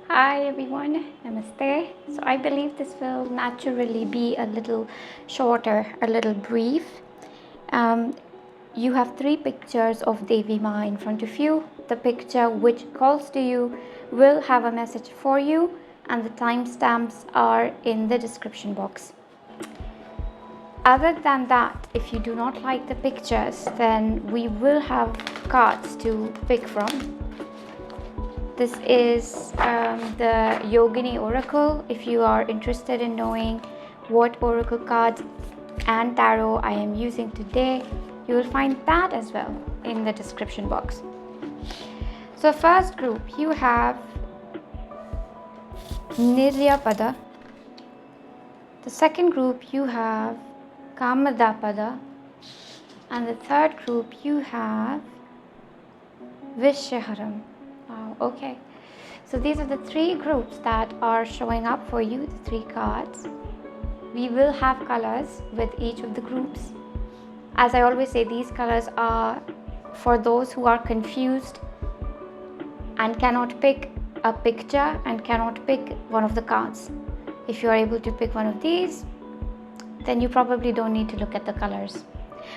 Hi everyone, namaste. So I believe this will naturally be a little shorter, a little brief. You have three pictures of Devi Ma in front of you. The picture which calls to you will have a message for you, and the timestamps are in the description box. Other than that, if you do not like the pictures, then we will have cards to pick from. This is the Yogini Oracle. If you are interested in knowing what oracle cards and tarot I am using today, you will find that as well in the description box. So first group, you have Niryapada. The second group, you have Kamadapada. And the third group, you have Vishyaharam. Wow, okay. So these are the three groups that are showing up for you, the three cards. We will have colors with each of the groups. As I always say, these colors are for those who are confused and cannot pick a picture and cannot pick one of the cards. If you are able to pick one of these, then you probably don't need to look at the colors.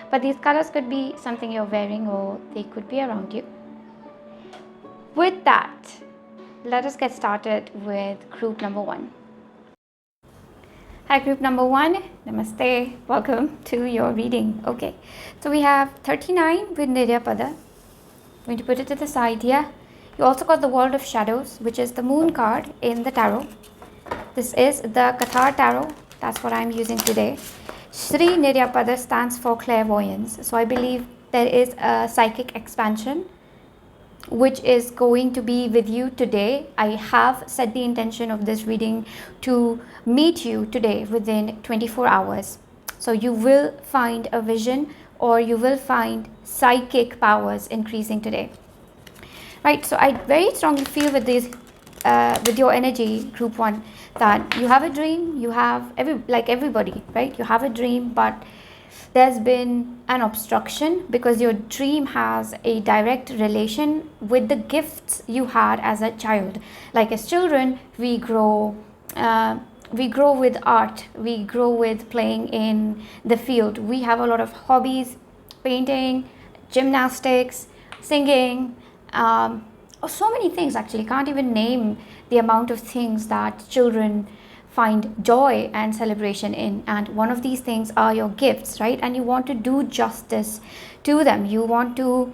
But these colors could be something you're wearing, or they could be around you. With that, let us get started with group number one. Hi group number one, namaste, welcome to your reading. Okay, so we have 39 with Niryapada. I'm going to put it to the side here. You also got the World of Shadows, which is the moon card in the tarot. This is the Cathar Tarot. That's what I'm using today. Shri Niryapada stands for clairvoyance. So I believe there is a psychic expansion which is going to be with you today. I have set the intention of this reading to meet you today within 24 hours. So you will find a vision, or you will find psychic powers increasing today. Right, so I very strongly feel with this, with your energy, group one, that you have a dream. You have everybody, right? You have a dream, but there's been an obstruction because your dream has a direct relation with the gifts you had as a child. Like as children, we grow with art, we grow with playing in the field. We have a lot of hobbies: painting, gymnastics, singing, so many things. Actually, can't even name the amount of things that children find joy and celebration in, and one of these things are your gifts, right? And you want to do justice to them. You want to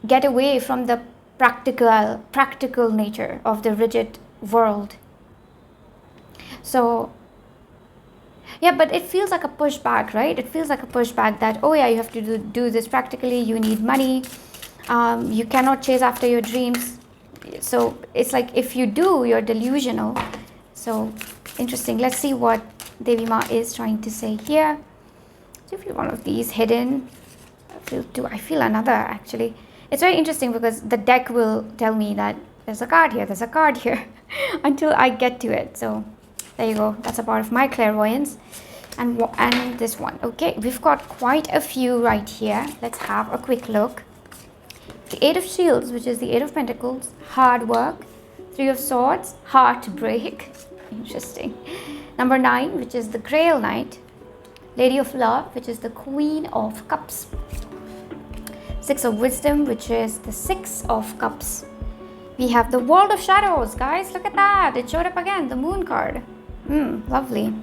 get away from the practical nature of the rigid world. So yeah, but it feels like a pushback, right? It feels like a pushback that, oh yeah, you have to do this practically, you need money, you cannot chase after your dreams. So it's like if you do, you're delusional. So interesting. Let's see what Devi Ma is trying to say here. So you feel one of these hidden. I feel two. I feel another actually. It's very interesting because the deck will tell me that there's a card here, there's a card here until I get to it. So there you go. That's a part of my clairvoyance. And this one. Okay, we've got quite a few right here. Let's have a quick look. The Eight of Shields, which is the Eight of Pentacles, hard work. Three of Swords, heartbreak. Interesting. Number 9, which is the Grail Knight. Lady of Love, which is the Queen of Cups. Six of Wisdom, which is the Six of Cups. We have the World of Shadows, guys. Look at that. It showed up again, the Moon card. Lovely.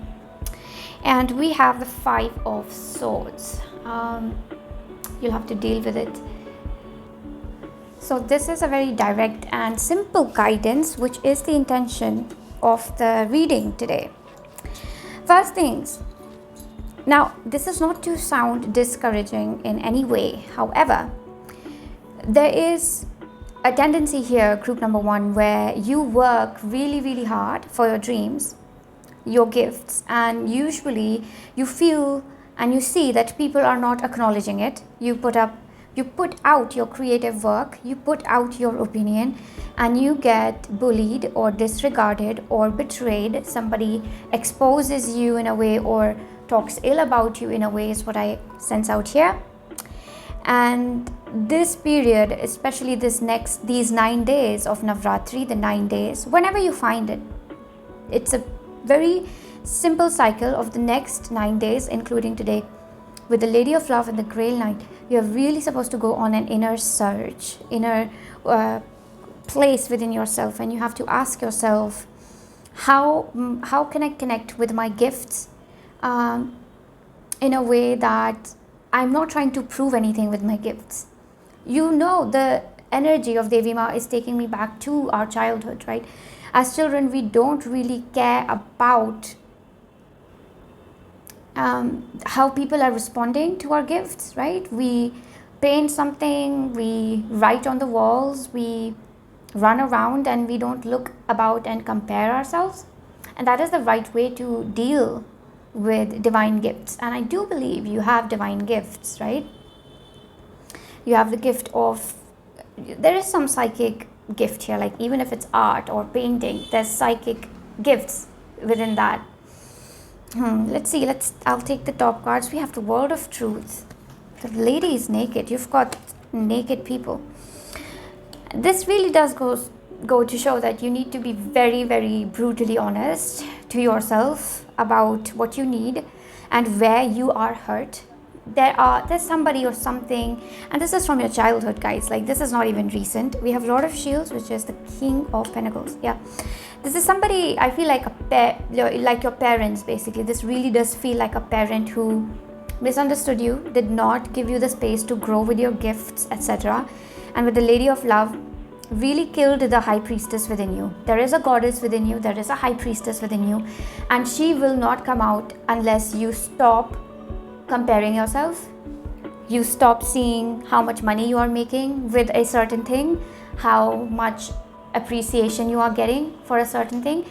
And we have the Five of Swords. You'll have to deal with it. So this is a very direct and simple guidance, which is the intention of the reading today. First things, now this is not to sound discouraging in any way. However, there is a tendency here, group number one, where you work really hard for your dreams, your gifts, and usually you feel and you see that people are not acknowledging it. You put out your creative work, you put out your opinion, and you get bullied or disregarded or betrayed. Somebody exposes you in a way or talks ill about you in a way, is what I sense out here. And this period, especially these 9 days of Navratri, the 9 days, whenever you find it, it's a very simple cycle of the next 9 days, including today. With the Lady of Love and the Grail Knight, you're really supposed to go on an inner search, inner place within yourself, and you have to ask yourself, how can I connect with my gifts in a way that I'm not trying to prove anything with my gifts. The energy of Devi Ma is taking me back to our childhood, right? As children, we don't really care about how people are responding to our gifts, right? We paint something, we write on the walls, we run around, and we don't look about and compare ourselves. And that is the right way to deal with divine gifts. And I do believe you have divine gifts, right? You have the gift of, there is some psychic gift here, like even if it's art or painting, there's psychic gifts within that. Let's see, I'll take the top cards. We have the World of Truth. The lady is naked. You've got naked people. This really does go to show that you need to be very, very brutally honest to yourself about what you need and where you are hurt. There's somebody or something, and this is from your childhood, guys. Like, this is not even recent. We have Lord of Shields, which is the King of Pentacles. Yeah, this is somebody, I feel like like your parents, basically. This really does feel like a parent who misunderstood you, did not give you the space to grow with your gifts, etc. And with the Lady of Love, really killed the high priestess within you. There is a goddess within you, there is a high priestess within you, and she will not come out unless you stop comparing yourself. You stop seeing how much money you are making with a certain thing, how much appreciation you are getting for a certain thing.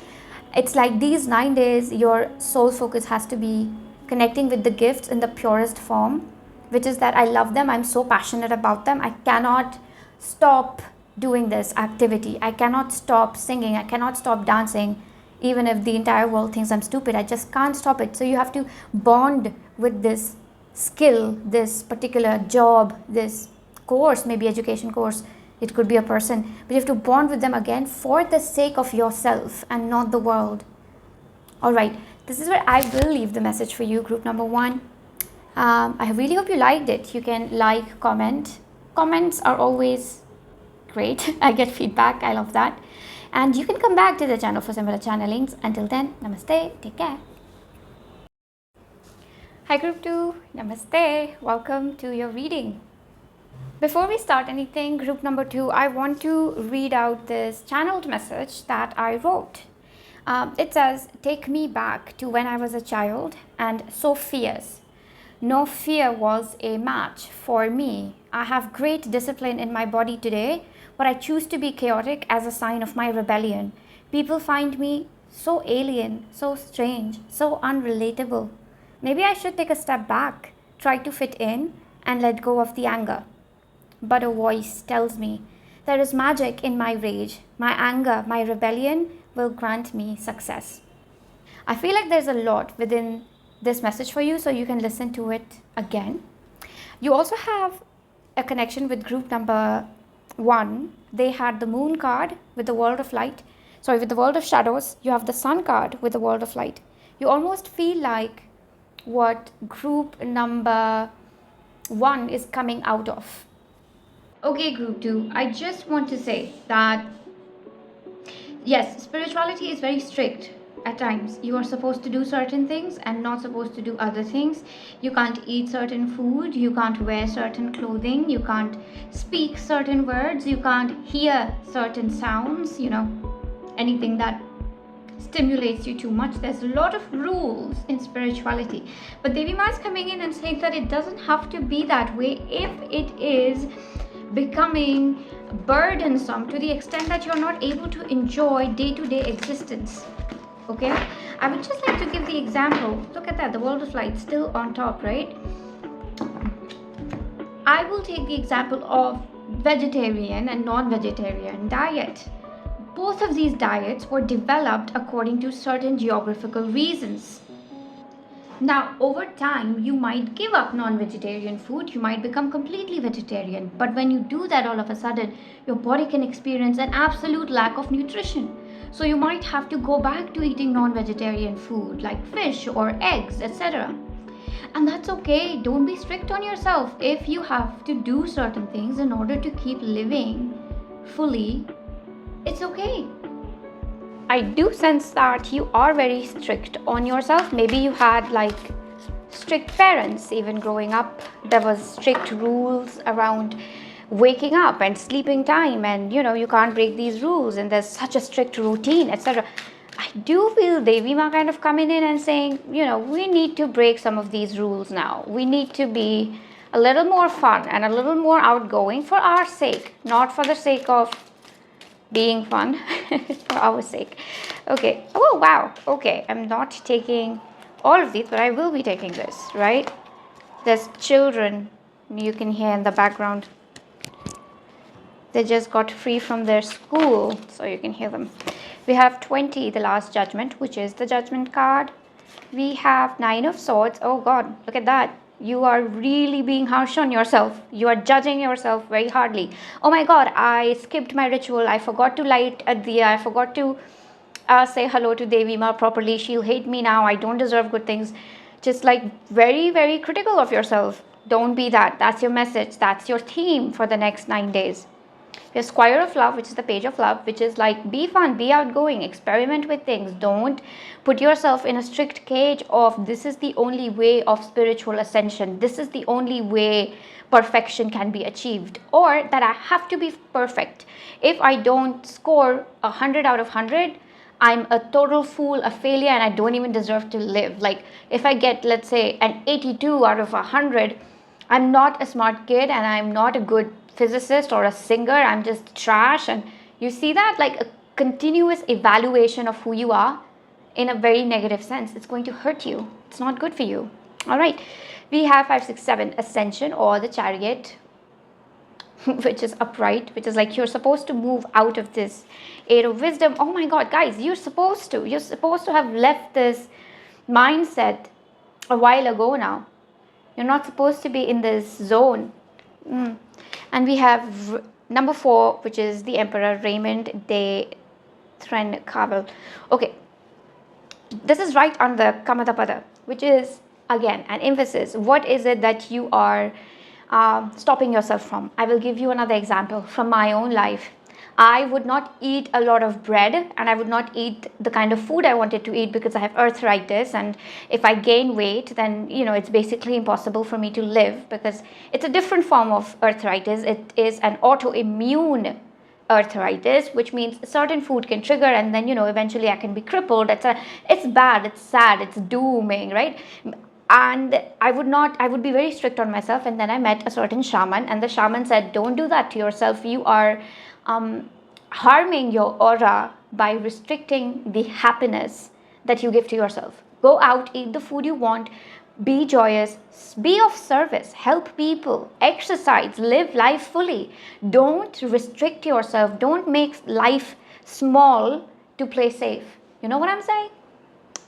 It's like these 9 days, your sole focus has to be connecting with the gifts in the purest form, which is that I love them, I'm so passionate about them, I cannot stop doing this activity, I cannot stop singing, I cannot stop dancing, even if the entire world thinks I'm stupid, I just can't stop it. So you have to bond with this skill, this particular job, this course, maybe education course, it could be a person, but you have to bond with them again for the sake of yourself and not the world. All right, this is where I will leave the message for you, group number 1. I really hope you liked it. You can like, comment. Comments are always great. I get feedback, I love that. And you can come back to the channel for similar channelings. Until then, namaste, take care. Hi group 2, namaste, welcome to your reading. Before we start anything, group number 2, I want to read out this channeled message that I wrote. It says, take me back to when I was a child and so fierce. No fear was a match for me. I have great discipline in my body today, but I choose to be chaotic as a sign of my rebellion. People find me so alien, so strange, so unrelatable. Maybe I should take a step back, try to fit in, and let go of the anger. But a voice tells me, there is magic in my rage. My anger, my rebellion will grant me success. I feel like there's a lot within this message for you, so you can listen to it again. You also have a connection with group number 1. They had the Moon card with the World of Light. With the World of Shadows. You have the Sun card with the World of Light. You almost feel like what group number 1 is coming out of. Okay, group 2, I just want to say that yes, spirituality is very strict. At times, you are supposed to do certain things and not supposed to do other things. You can't eat certain food, you can't wear certain clothing, you can't speak certain words, you can't hear certain sounds, anything that stimulates you too much. There's a lot of rules in spirituality. But Devi Ma is coming in and saying that it doesn't have to be that way if it is becoming burdensome to the extent that you're not able to enjoy day-to-day existence. Okay, I would just like to give the example. Look at that, the World of Light still on top, right? I will take the example of vegetarian and non-vegetarian diet. Both of these diets were developed according to certain geographical reasons. Now, over time, you might give up non-vegetarian food, you might become completely vegetarian. But when you do that, all of a sudden, your body can experience an absolute lack of nutrition. So you might have to go back to eating non-vegetarian food like fish or eggs, etc. And that's okay. Don't be strict on yourself. If you have to do certain things in order to keep living fully, it's okay. I do sense that you are very strict on yourself. Maybe you had like strict parents even growing up. There was strict rules around waking up and sleeping time, and you can't break these rules, and there's such a strict routine, etc. I do feel Devi Ma kind of coming in and saying, we need to break some of these rules now. We need to be a little more fun and a little more outgoing for our sake, not for the sake of being fun, for our sake. Okay. Oh, wow. Okay. I'm not taking all of these, but I will be taking this, right? There's children you can hear in the background. They just got free from their school, so you can hear them. We have 20, the last judgment, which is the judgment card. We have 9 of swords. Oh God, look at that. You are really being harsh on yourself. You are judging yourself very hardly. Oh my God, I skipped my ritual. I forgot to light a diya. I forgot to say hello to Devi Ma properly. She'll hate me now. I don't deserve good things. Just like very, very critical of yourself. Don't be that. That's your message. That's your theme for the next 9 days. We have Squire of Love, which is the Page of Love, which is like be fun, be outgoing, experiment with things. Don't put yourself in a strict cage of this is the only way of spiritual ascension. This is the only way perfection can be achieved, or that I have to be perfect. If I don't score 100 out of 100, I'm a total fool, a failure, and I don't even deserve to live. Like if I get, let's say, an 82 out of 100, I'm not a smart kid and I'm not a good physicist or a singer. I'm just trash. And you see that, like a continuous evaluation of who you are in a very negative sense. It's going to hurt you. It's not good for you. All right. We have 5, 6, 7, Ascension, or the Chariot, which is upright, which is like you're supposed to move out of this 8 of Wisdom. Oh my God, guys, you're supposed to have left this mindset a while ago now. You're not supposed to be in this zone. And we have number 4, which is the Emperor, Raymond de Threncabel. Okay, this is right on the Kamadapada, which is again an emphasis. What is it that you are stopping yourself from? I will give you another example from my own life. I would not eat a lot of bread, and I would not eat the kind of food I wanted to eat because I have arthritis, and if I gain weight, then it's basically impossible for me to live, because it's a different form of arthritis. It is an autoimmune arthritis, which means a certain food can trigger, and then eventually I can be crippled. It's bad, it's sad, it's dooming, right? And I would be very strict on myself. And then I met a certain shaman, and the shaman said, don't do that to yourself. You are harming your aura by restricting the happiness that you give to yourself. Go out, eat the food you want, be joyous, be of service, help people, exercise, live life fully. Don't restrict yourself. Don't make life small to play safe. You know what I'm saying?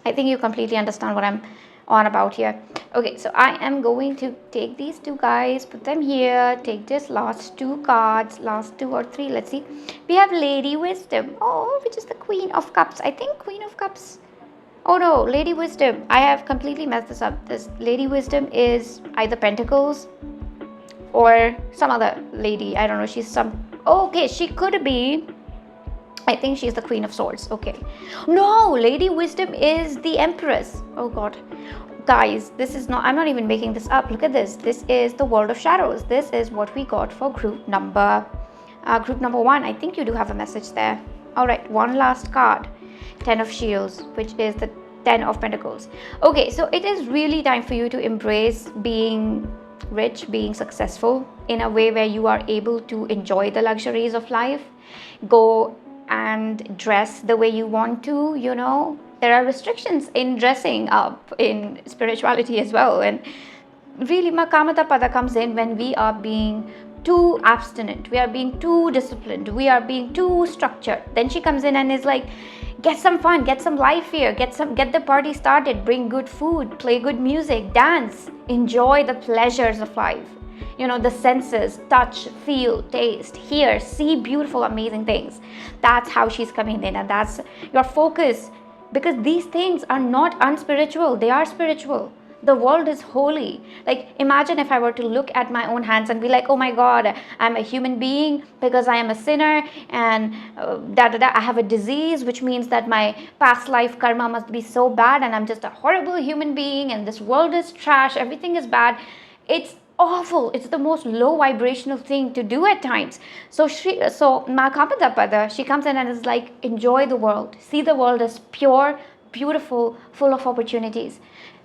I think you completely understand what I'm on about here. Okay, so I am going to take these 2 guys, put them here, take this last 2 cards, last 2 or 3, let's see. We have Lady Wisdom, which is the Queen of Cups. I think Queen of Cups. Oh no, Lady Wisdom. I have completely messed this up. This Lady Wisdom is either Pentacles or some other lady. I don't know. She's some. Okay, she could be. I think she's the Queen of Swords. Okay. No, Lady Wisdom is the Empress. Oh God. Guys, this is not, I'm not even making this up. Look at this. This is the World of Shadows. This is what we got for group number 1. I think you do have a message there. All right, one last card. 10 of Shields, which is the 10 of Pentacles. Okay, so it is really time for you to embrace being rich, being successful in a way where you are able to enjoy the luxuries of life. Go and dress the way you want to, There are restrictions in dressing up in spirituality as well. And really, Makamata Pada comes in when we are being too abstinent, we are being too disciplined, we are being too structured. Then she comes in and is like, Get some fun, get some life here, get the party started, bring good food, play good music, dance, enjoy the pleasures of life. The senses, touch, feel, taste, hear, see beautiful, amazing things. That's how she's coming in, and that's your focus, because these things are not unspiritual, they are spiritual. The world is holy. Like, imagine if I were to look at my own hands and be like, oh my God, I'm a human being because I am a sinner, and I have a disease, which means that my past life karma must be so bad, and I'm just a horrible human being, and this world is trash, everything is bad. It's awful. It's the most low vibrational thing to do at times. So Ma Gणपतय, she comes in and is like, enjoy the world. See the world as pure, beautiful, full of opportunities,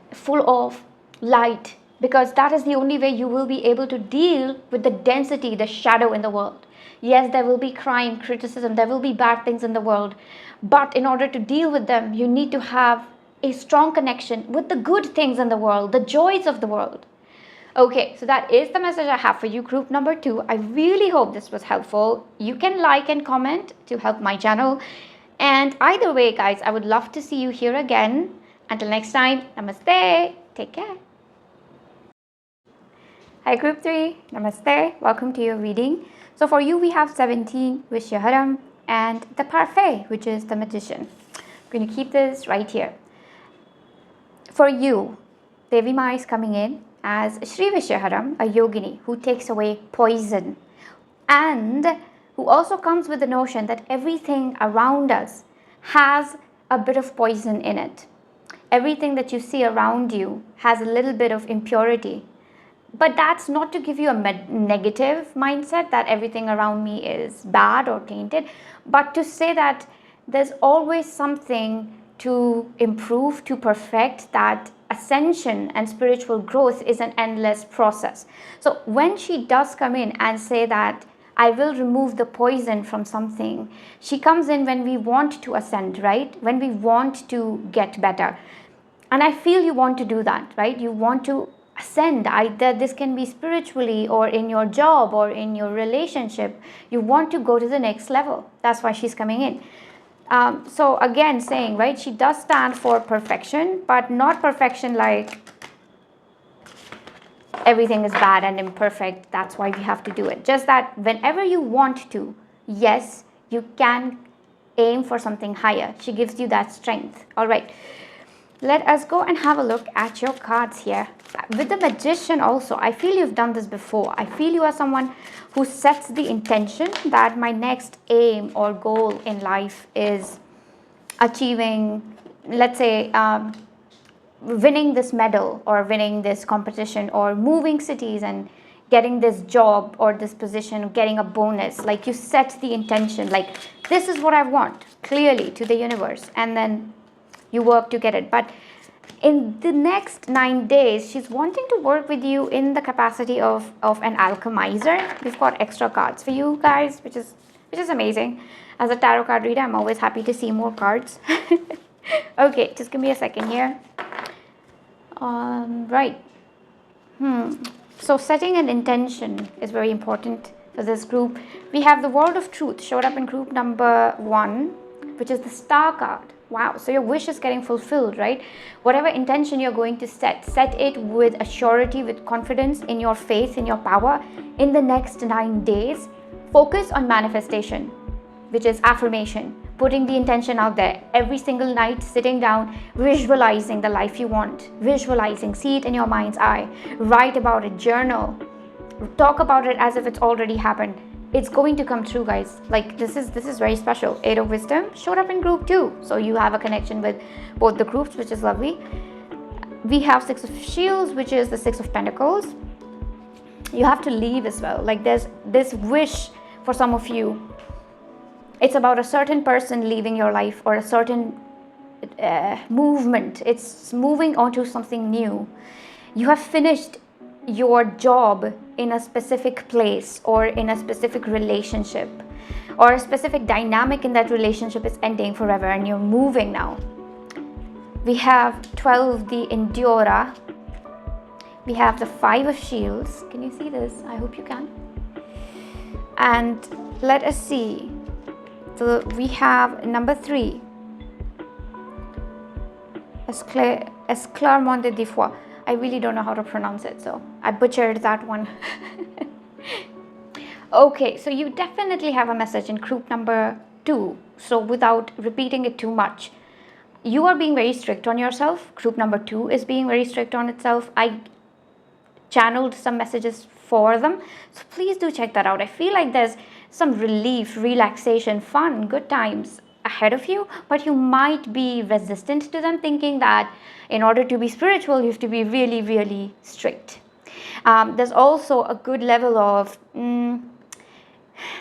full of light, because that is the only way you will be able to deal with the density, the shadow in the world. Yes, there will be crime, criticism, there will be bad things in the world, but in order to deal with them, you need to have a strong connection with the good things in the world, the joys of the world. Okay, so that is the message I have for you, group number 2. I really hope this was helpful. You can like and comment to help my channel. And either way, guys, I would love to see you here again. Until next time, namaste. Take care. Hi, group 3. Namaste. Welcome to your reading. So for you, we have 17, Vishyaharam, and the Parfait, which is the Magician. I'm going to keep this right here. For you, Devi Ma is coming in as Shri Vishyaharam, a yogini who takes away poison, and who also comes with the notion that everything around us has a bit of poison in it. Everything that you see around you has a little bit of impurity. But that's not to give you a negative mindset that everything around me is bad or tainted, but to say that there's always something to improve, to perfect. That ascension and spiritual growth is an endless process. So when she does come in and say that I will remove the poison from something, she comes in when we want to ascend, right? When we want to get better. And I feel you want to do that, right? You want to ascend. Either this can be spiritually or in your job or in your relationship. You want to go to the next level. That's why she's coming in. So again, saying, right, she does stand for perfection, but not perfection like everything is bad and imperfect, that's why we have to do it. Just that whenever you want to, yes, you can aim for something higher. She gives you that strength. All right, let us go and have a look at your cards here. With the Magician also, I feel you've done this before. I feel you are someone who sets the intention that my next aim or goal in life is achieving, let's say, winning this medal or winning this competition or moving cities and getting this job or this position, getting a bonus. Like, you set the intention, like, this is what I want, clearly to the universe, and then you work to get it. But in the next 9 days, she's wanting to work with you in the capacity of an alchemizer. We've got extra cards for you guys, which is amazing. As a tarot card reader, I'm always happy to see more cards. Okay, just give me a second here. Right. So setting an intention is very important for this group. We have the World of Truth showed up in group number 1, which is the Star card. Wow, so your wish is getting fulfilled, right? Whatever intention you're going to set it with a surety, with confidence in your faith, in your power. In the next 9 days, focus on manifestation, which is affirmation, putting the intention out there every single night, sitting down, visualizing the life you want, visualizing, see it in your mind's eye, write about it, journal, talk about it as if it's already happened. It's going to come true, guys. Like, this is very special. 8 of Wisdom showed up in group 2, so you have a connection with both the groups, which is lovely. We have 6 of Shields, which is the 6 of Pentacles. You have to leave as well. Like, there's this wish for some of you. It's about a certain person leaving your life, or a certain movement. It's moving on to something new. You have finished your job in a specific place or in a specific relationship, or a specific dynamic in that relationship is ending forever and you're moving now. We have 12, the Endura. We have the 5 of Shields. Can you see this? I hope you can. And let us see. So we have number 3, Esclarement de foi. I really don't know how to pronounce it, so I butchered that one. Okay, so you definitely have a message in group number 2. So without repeating it too much, you are being very strict on yourself. Group number 2 is being very strict on itself. I channeled some messages for them, so please do check that out. I feel like there's some relief, relaxation, fun, good times ahead of you, but you might be resistant to them, thinking that in order to be spiritual you have to be really, really strict. There's also a good level of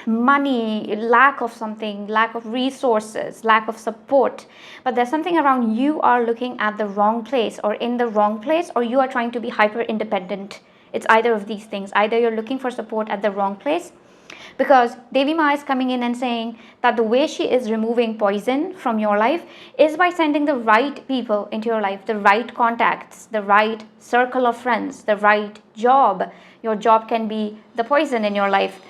money, lack of something, lack of resources, lack of support, but there's something around you are looking at the wrong place or in the wrong place, or you are trying to be hyper independent. It's either of these things. Either you're looking for support at the wrong place, because Devi Ma is coming in and saying that the way she is removing poison from your life is by sending the right people into your life, the right contacts, the right circle of friends, the right job. Your job can be the poison in your life.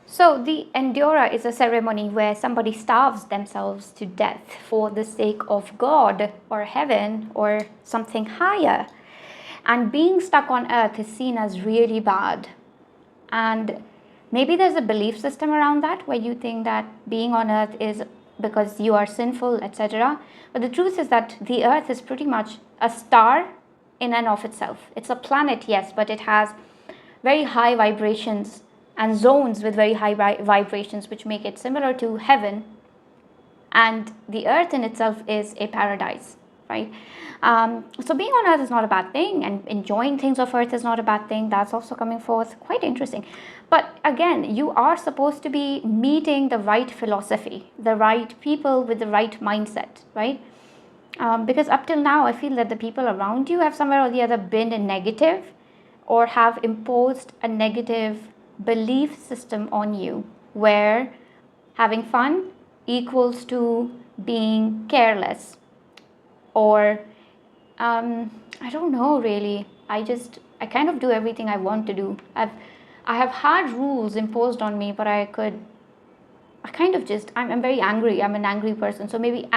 So the Endura is a ceremony where somebody starves themselves to death for the sake of God or heaven or something higher. And being stuck on earth is seen as really bad. And maybe there's a belief system around that where you think that being on earth is because you are sinful, etc. But the truth is that the earth is pretty much a star in and of itself. It's a planet, yes, but it has very high vibrations and zones with very high vibrations, which make it similar to heaven. And the earth in itself is a paradise, right? So being on earth is not a bad thing, and enjoying things of earth is not a bad thing. That's also coming forth, quite interesting. But again, you are supposed to be meeting the right philosophy, the right people with the right mindset, right? Because up till now, I feel that the people around you have somewhere or the other been a negative, or have imposed a negative belief system on you, where having fun equals to being careless, or I don't know really. I kind of do everything I want to do. I have hard rules imposed on me, but I'm very angry. I'm an angry person. So maybe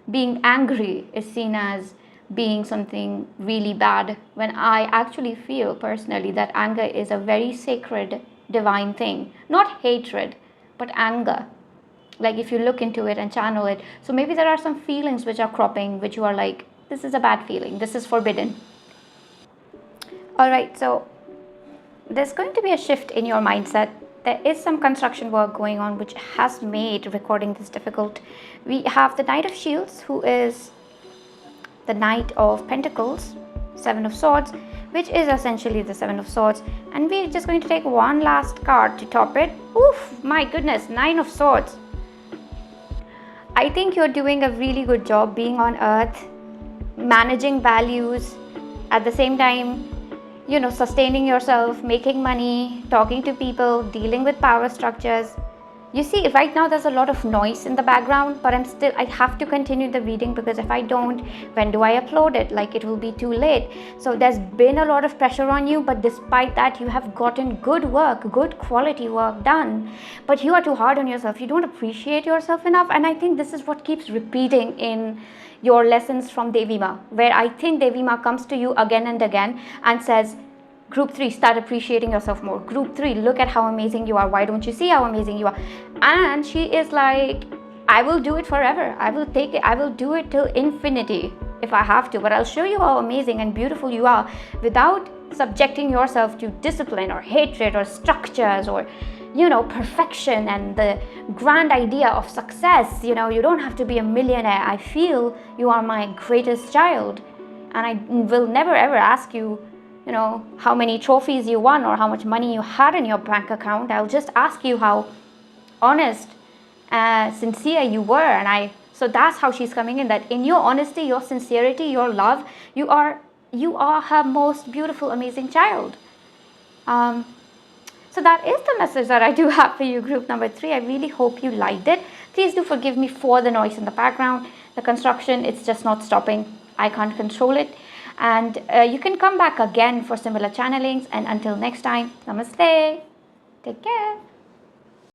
being angry is seen as being something really bad, when I actually feel personally that anger is a very sacred, divine thing. Not hatred, but anger. Like if you look into it and channel it. So maybe there are some feelings which are cropping, which you are like, this is a bad feeling, this is forbidden. Alright, so there's going to be a shift in your mindset. There is some construction work going on which has made recording this difficult. We have the Knight of Shields, who is the Knight of Pentacles, Seven of Swords, which is essentially the Seven of Swords, and we're just going to take one last card to top it. Oof, my goodness, Nine of Swords. I think you're doing a really good job being on earth, managing values, at the same time, sustaining yourself, making money, talking to people, dealing with power structures. You see, right now there's a lot of noise in the background, but I have to continue the reading, because if I don't, when do I upload it? Like, it will be too late. So there's been a lot of pressure on you, but despite that, you have gotten good work, good quality work done. But you are too hard on yourself. You don't appreciate yourself enough. And I think this is what keeps repeating in your lessons from Devi Ma, where I think Devi Ma comes to you again and again and says, Group 3, start appreciating yourself more. Group 3, look at how amazing you are. Why don't you see how amazing you are? And she is like, I will do it forever. I will take it. I will do it till infinity if I have to. But I'll show you how amazing and beautiful you are without subjecting yourself to discipline or hatred or structures or, perfection and the grand idea of success. You don't have to be a millionaire. I feel you are my greatest child. And I will never ever ask you, how many trophies you won or how much money you had in your bank account. I'll just ask you how honest, sincere you were. So that's how she's coming in, that in your honesty, your sincerity, your love, you are her most beautiful, amazing child. So that is the message that I do have for you, group number 3. I really hope you liked it. Please do forgive me for the noise in the background. The construction, it's just not stopping. I can't control it. And you can come back again for similar channelings. And until next time, namaste. Take care.